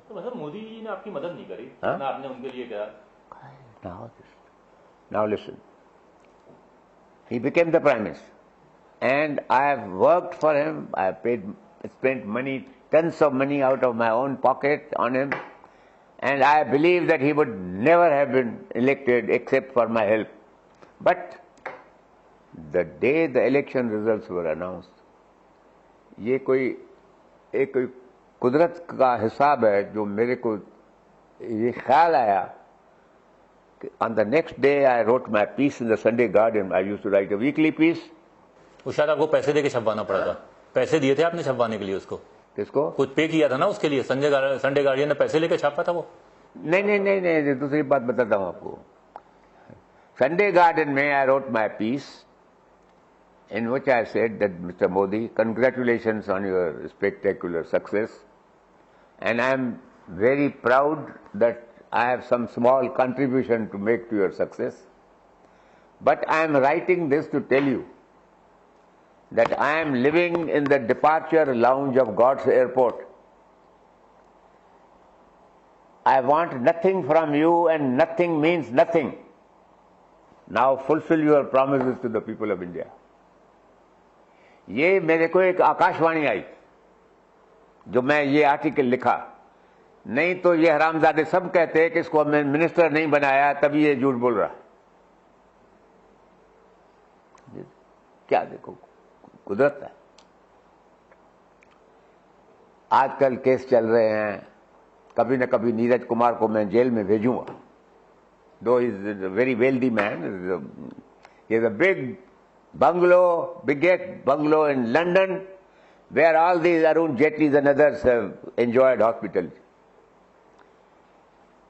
तो मतलब मोदी जी ने आपकी मदद नहीं करी हाँ? ना आपने उनके लिए किया? Now listen. He became the Prime Minister. And I have worked for him. I have spent money, tons of money out of my own pocket on him. And I believe that he would never have been elected except for my help. But the day the election results were announced, ये कोई कुदरत का हिसाब है जो मेरे को ये ख्याल आया कि on the next day I wrote my piece in the Sunday Guardian. I used to write a weekly piece. वो शायद आपको पैसे देके छपवाना पड़ा था। पैसे दिए थे आपने छपवाने के लिए उसको? किसको? कुछ पे किया था ना उसके लिए? संडे गार्डियन ने पैसे लेके छापा था वो? नहीं, दूसरी बात बताता हूं आपको। Sunday Guardian में I wrote my piece in which I said that Mr. Modi, congratulations on your spectacular success, and I am very proud that I have some small contribution to make to your success. But I am writing this to tell you that I am living in the departure lounge of God's airport. I want nothing from you and nothing means nothing. Now fulfill your promises to the people of India. ये मेरे को एक आकाशवाणी आई जो मैं ये article लिखा, नहीं तो ये हरामजादे सब कहते हैं कि इसको हमने मिनिस्टर नहीं बनाया तभी ये झूठ बोल रहा है। क्या देखो कुदरत है। आजकल केस चल रहे हैं, कभी न कभी नीरज कुमार को मैं जेल में भेजूंगा। दो is a very wealthy man, is a big bungalow, biggest bungalow in London, where all these Arun Jaitlys and others have enjoyed hospitality.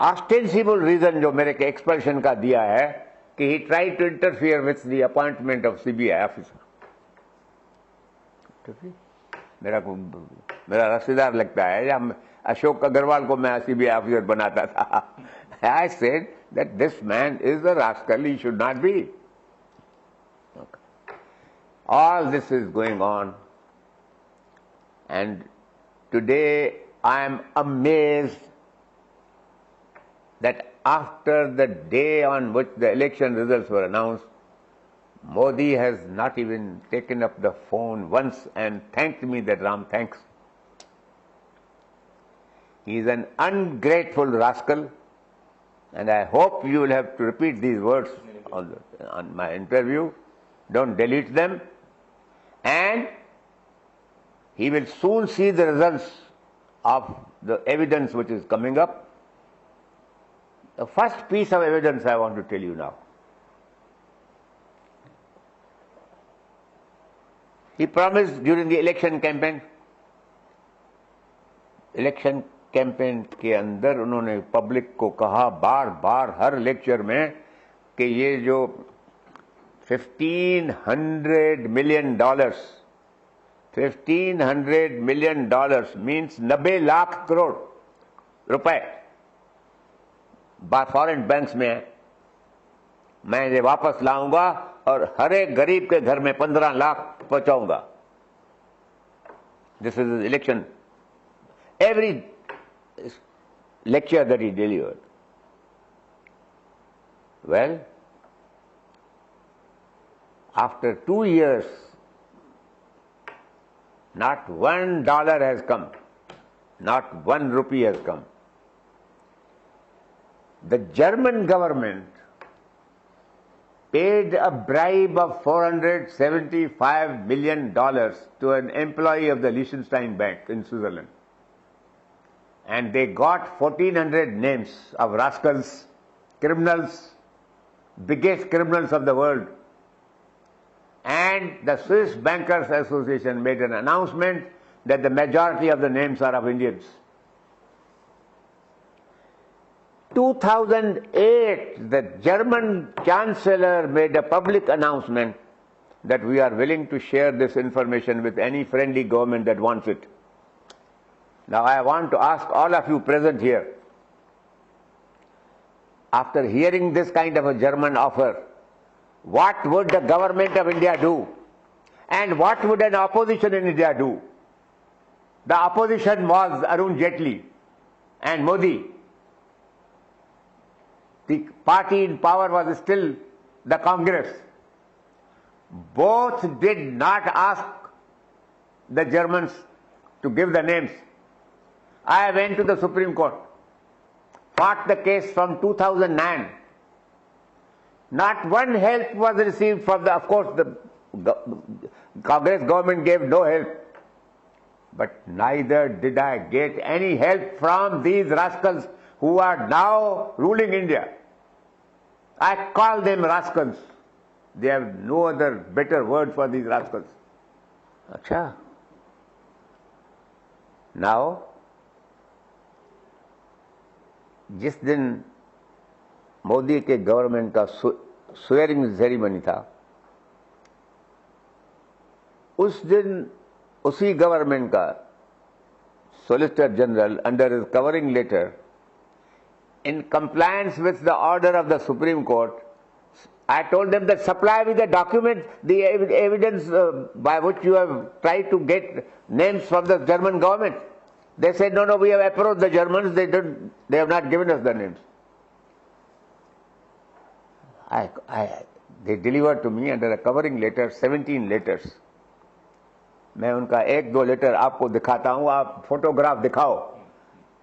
Ostensible reason जो मेरे के expulsion का दिया है कि he tried to interfere with the appointment of CBI officer. मेरा रसीदार लगता है या अशोक अग्रवाल को मैं CBI officer बनाता था। I said that this man is a rascal, he should not be. All this is going on, and today I am amazed that after the day on which the election results were announced, Modi has not even taken up the phone once and thanked me that Ram, thanks. He is an ungrateful rascal, and I hope you will have to repeat these words on my interview. Don't delete them. And he will soon see the results of the evidence which is coming up. The first piece of evidence I want to tell you now. He promised during the election campaign के अंदर उन्होंने public को कहा बार बार हर lecture में कि ये जो $1,500 million means 90 lakh crore रुपए फॉरेन बैंक्स में है, मैं ये वापस लाऊंगा और हर एक गरीब के घर में 15 lakh पहुंचाऊंगा। This is his election. Every lecture that he delivered. Well, after 2 years, not $1 has come, not 1 rupee has come. The German government paid a bribe of $475 million to an employee of the Liechtenstein Bank in Switzerland. And they got 1,400 names of rascals, criminals, biggest criminals of the world. And the Swiss Bankers Association made an announcement that the majority of the names are of Indians. 2008, the German Chancellor made a public announcement that we are willing to share this information with any friendly government that wants it. Now I want to ask all of you present here, after hearing this kind of a German offer, what would the government of India do? And what would an opposition in India do? The opposition was Arun Jaitley. and Modi, the party in power was still the Congress. Both did not ask the Germans to give the names. I went to the Supreme Court, fought the case from 2009. Not one help was received from the, of course, the Congress government gave no help. But neither did I get any help from these rascals who are now ruling India. I call them rascals. They have no other better word for these rascals. Acha. Now, जिस दिन मोदी के government का swearing ceremony था, उस दिन उसी government का solicitor general under his covering letter, in compliance with the order of the Supreme Court, I told them that supply me the document, the evidence by which you have tried to get names from the German government. They said, no, we have approached the Germans, they have not given us the names. They delivered to me under a covering letter 17 letters. मैं उनका एक दो letter आपको दिखाता हूँ, आप photograph दिखाओ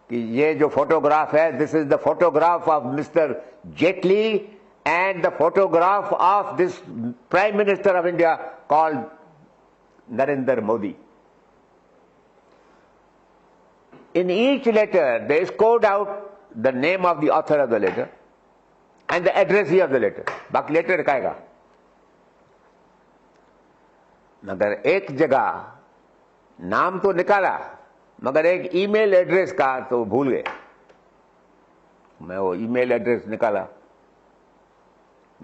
कि ये जो फोटोग्राफ है, this is the photograph of Mr. Jaitley and the photograph of this Prime Minister of India called Narendra Modi. In each letter, they scored out the name of the author of the letter and the addressee of the letter. बाकी letter दिखाएगा. मगर एक जगह नाम तो निकाला, मगर एक ईमेल एड्रेस का तो भूल गए. मैं वो ईमेल एड्रेस निकाला.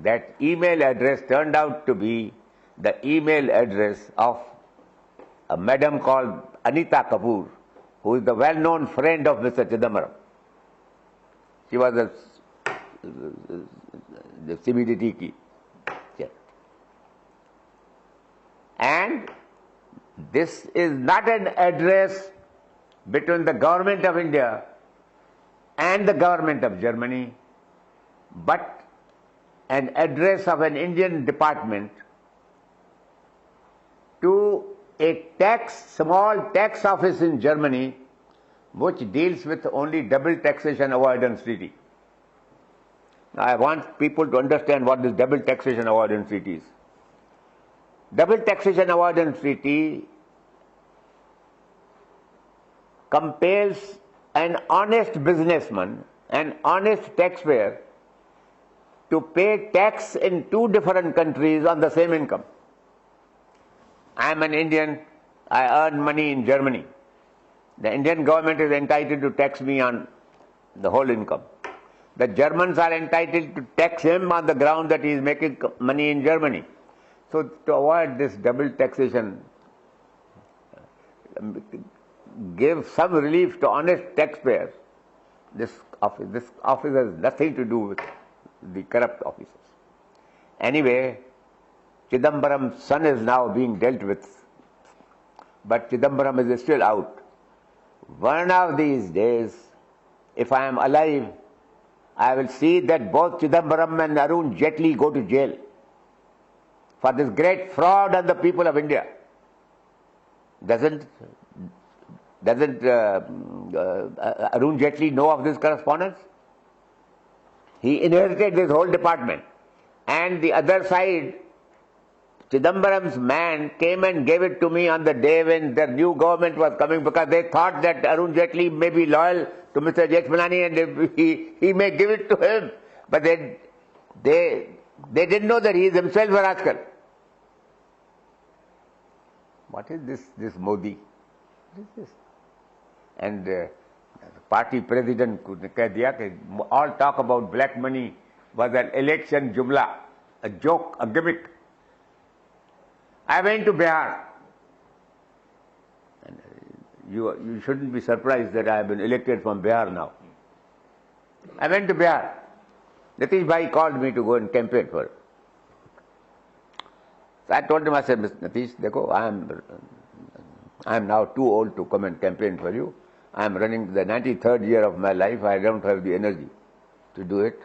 That email address turned out to be the email address of a madam called Anita Kapoor, who is the well-known friend of Mr. Chidambaram. She was the CBDT key. And this is not an address between the government of India and the government of Germany, but an address of an Indian department to a small tax office in Germany which deals with only double taxation avoidance treaty. Now I want people to understand what this double taxation avoidance treaty is. Double taxation avoidance treaty compels an honest businessman, an honest taxpayer, to pay tax in two different countries on the same income. I am an Indian, I earn money in Germany. The Indian government is entitled to tax me on the whole income. The Germans are entitled to tax him on the ground that he is making money in Germany. So to avoid this double taxation, give some relief to honest taxpayers. This office has nothing to do with the corrupt officers. Anyway, Chidambaram's son is now being dealt with, but Chidambaram is still out. One of these days, if I am alive, I will see that both Chidambaram and Arun Jaitley go to jail for this great fraud on the people of India. Doesn't Arun Jaitley know of this correspondence? He inherited this whole department. And the other side, Chidambaram's man came and gave it to me on the day when the new government was coming, because they thought that Arun Jaitley may be loyal to Mr. Jethmalani and he may give it to him. But they didn't know that he is himself a rascal. What is this Modi? What is this? And the party president ने कह दिया कि all talk about black money was an election jumla, a joke, a gimmick. I went to Bihar. And you shouldn't be surprised that I have been elected from Bihar now. I went to Bihar. Nitish Bhai called me to go and campaign for it. So I told him, I said, Mr. Nitish, dekho, I am now too old to come and campaign for you. I am running the 93rd year of my life. I don't have the energy to do it,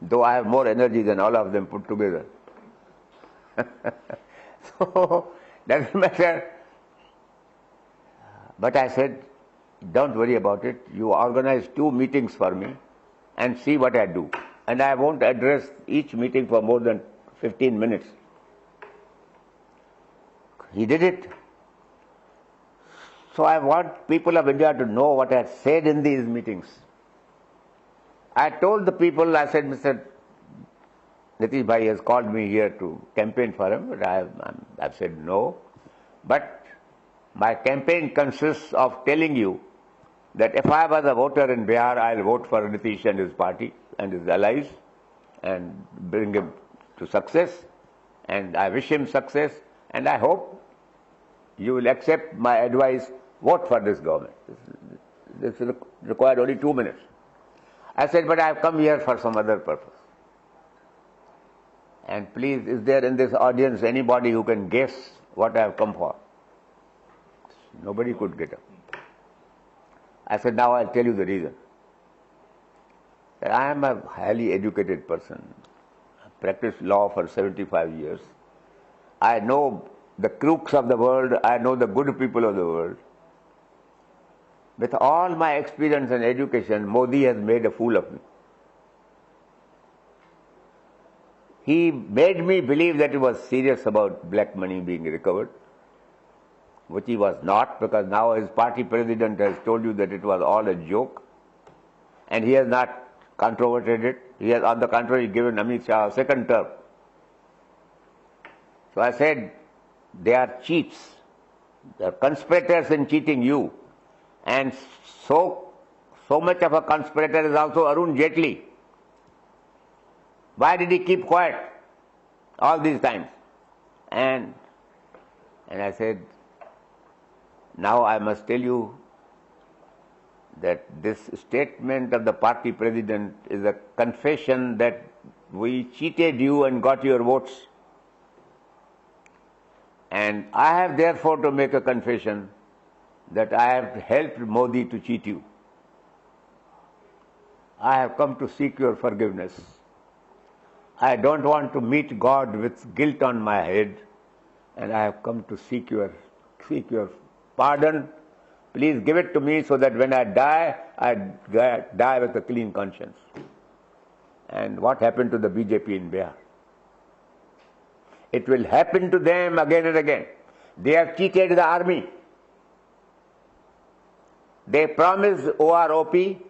though I have more energy than all of them put together. So, doesn't matter. But I said, don't worry about it. You organize 2 meetings for me and see what I do. And I won't address each meeting for more than 15 minutes. He did it. So I want people of India to know what I said in these meetings. I told the people, I said, Mr. Nitish Bhai has called me here to campaign for him, but I've said no. But my campaign consists of telling you that if I was a voter in Bihar, I'll vote for Nitish and his party and his allies and bring him to success. And I wish him success, and I hope you will accept my advice, vote for this government. This required only 2 minutes. I said, but I have come here for some other purpose. And please, is there in this audience anybody who can guess what I have come for? Nobody could get up. I said, now I'll tell you the reason. That I am a highly educated person. I practiced law for 75 years. I know the crooks of the world. I know the good people of the world. With all my experience and education, Modi has made a fool of me. He made me believe that he was serious about black money being recovered, which he was not, because now his party president has told you that it was all a joke, and he has not controverted it. He has, on the contrary, given Amit Shah a second term. So I said, they are cheats. They are conspirators in cheating you. And so much of a conspirator is also Arun Jaitley. Why did he keep quiet all these times? And I said, now I must tell you that this statement of the party president is a confession that we cheated you and got your votes. And I have therefore to make a confession that I have helped Modi to cheat you. I have come to seek your forgiveness. I don't want to meet God with guilt on my head, and I have come to seek your pardon. Please give it to me so that when I die with a clean conscience. And what happened to the BJP in Bihar? It will happen to them again and again. They have cheated the army. They promised OROP